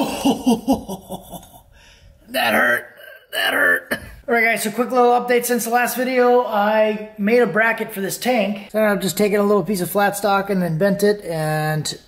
Oh, that hurt. That hurt. Alright guys, so quick little update since the last video. I made a bracket for this tank. So I've just taken a little piece of flat stock and then bent it and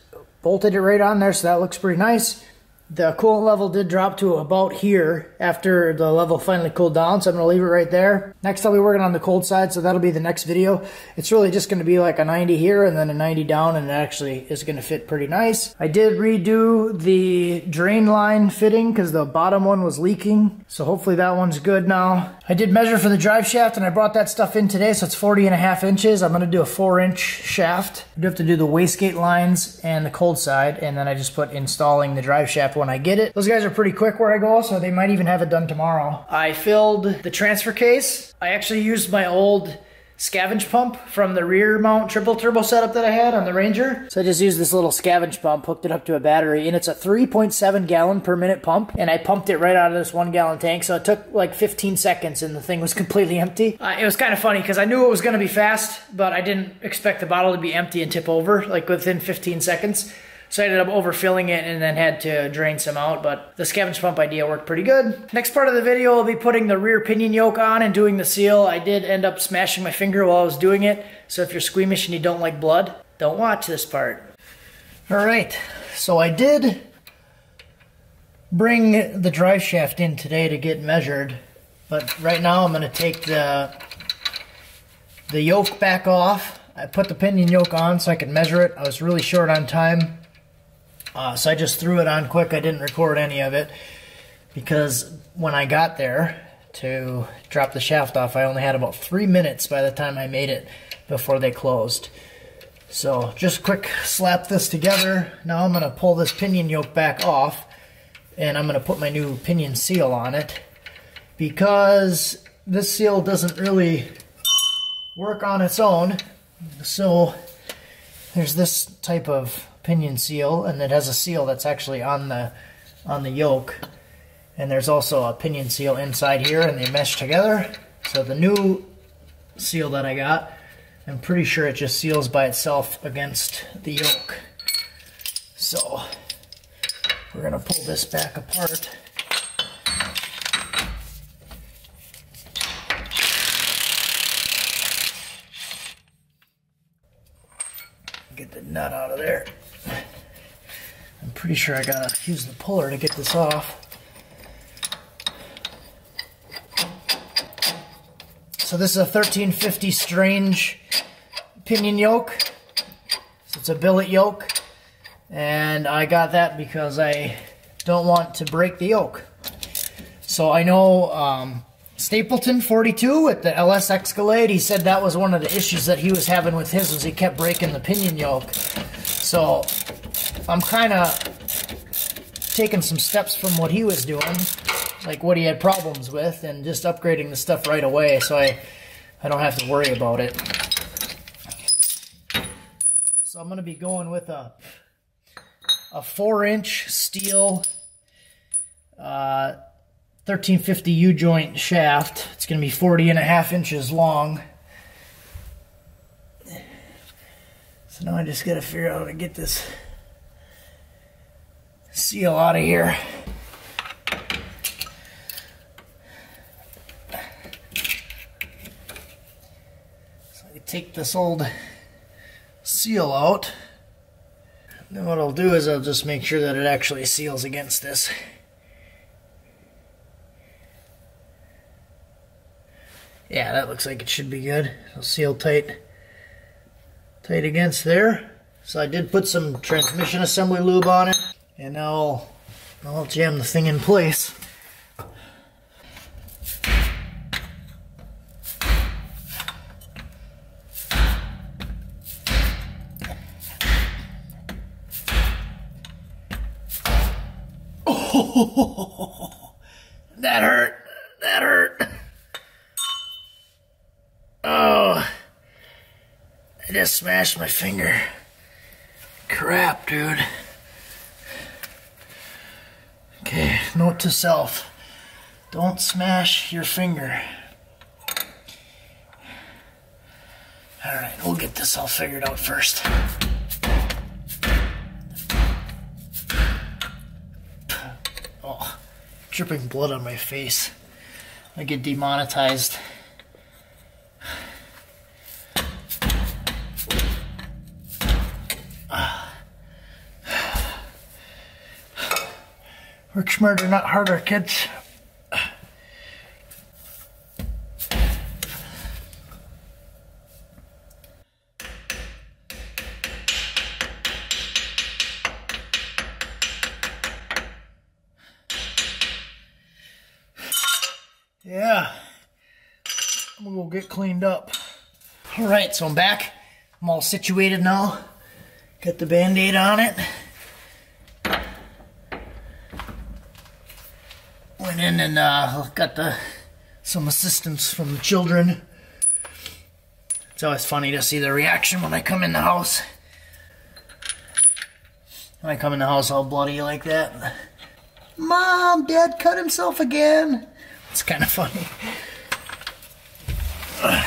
bolted it right on there, so that looks pretty nice. The coolant level did drop to about here after the level finally cooled down, so I'm going to leave it right there. Next I'll be working on the cold side, so that'll be the next video. It's really just going to be like a 90 here and then a 90 down, and it actually is going to fit pretty nice. I did redo the drain line fitting because the bottom one was leaking, so hopefully that one's good now. I did measure for the drive shaft and I brought that stuff in today, so it's 40.5 inches. I'm going to do a 4-inch shaft. I do have to do the wastegate lines and the cold side, and then I just put installing the drive shaft when I get it. Those guys are pretty quick where I go, so they might even have it done tomorrow. I filled the transfer case. I actually used my old scavenge pump from the rear mount triple turbo setup that I had on the Ranger. So I just used this little scavenge pump, hooked it up to a battery, and it's a 3.7 gallon per minute pump, and I pumped it right out of this 1 gallon tank, so it took like 15 seconds and the thing was completely empty. It was kind of funny because I knew it was going to be fast, but I didn't expect the bottle to be empty and tip over like within 15 seconds. So I ended up overfilling it and then had to drain some out, but the scavenge pump idea worked pretty good. Next part of the video, I'll be putting the rear pinion yoke on and doing the seal. I did end up smashing my finger while I was doing it, so if you're squeamish and you don't like blood, don't watch this part. All right, so I did bring the drive shaft in today to get measured, but right now I'm gonna take the yoke back off. I put the pinion yoke on so I could measure it. I was really short on time. So I just threw it on quick. I didn't record any of it because when I got there to drop the shaft off, I only had about 3 minutes by the time I made it before they closed. So just quick slap this together. Now I'm going to pull this pinion yoke back off and I'm going to put my new pinion seal on it because this seal doesn't really work on its own. So there's this type of pinion seal, and it has a seal that's actually on the yoke, and there's also a pinion seal inside here, and they mesh together. So the new seal that I got, I'm pretty sure it just seals by itself against the yoke. So we're gonna pull this back apart. Get the nut out of there. I'm pretty sure I gotta use the puller to get this off. So this is a 1350 Strange pinion yoke. So it's a billet yoke, and I got that because I don't want to break the yoke. So I know Stapleton 42 at the LS Escalade, he said that was one of the issues that he was having with his, was he kept breaking the pinion yoke. So I'm kind of taking some steps from what he was doing, like what he had problems with, and just upgrading the stuff right away so I don't have to worry about it. So I'm going to be going with a 4-inch steel 1350 U-joint shaft. It's going to be 40.5 inches long. So now I just got to figure out how to get this seal out of here. So I take this old seal out. Then what I'll do is I'll just make sure that it actually seals against this. Yeah, that looks like it should be good. It'll seal tight against there. So I did put some transmission assembly lube on it, and now I'll jam the thing in place. Oh, that hurt. That hurt. Oh, I just smashed my finger. Crap, dude. Okay, note to self. Don't smash your finger. Alright, we'll get this all figured out first. dripping blood on my face. I get demonetized. Work smarter, not harder, kids. Yeah, I'm gonna go get cleaned up. All right, so I'm back. I'm all situated now. Got the Band-Aid on it. Went in and got some assistance from the children. It's always funny to see their reaction when I come in the house. When I come in the house all bloody like that. Mom, Dad cut himself again. It's kind of funny. I'm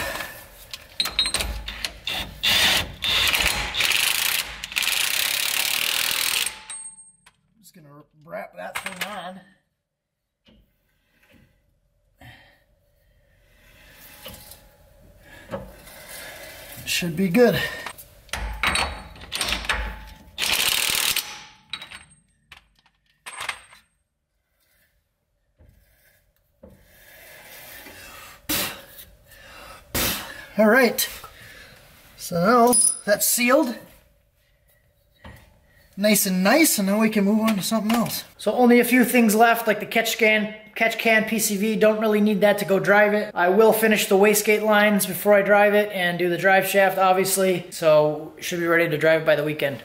just gonna wrap that thing on. Should be good. All right, so now that's sealed. Nice and nice, and then we can move on to something else. So only a few things left, like the catch can PCV. Don't really need that to go drive it. I will finish the wastegate lines before I drive it and do the drive shaft, obviously. So should be ready to drive it by the weekend.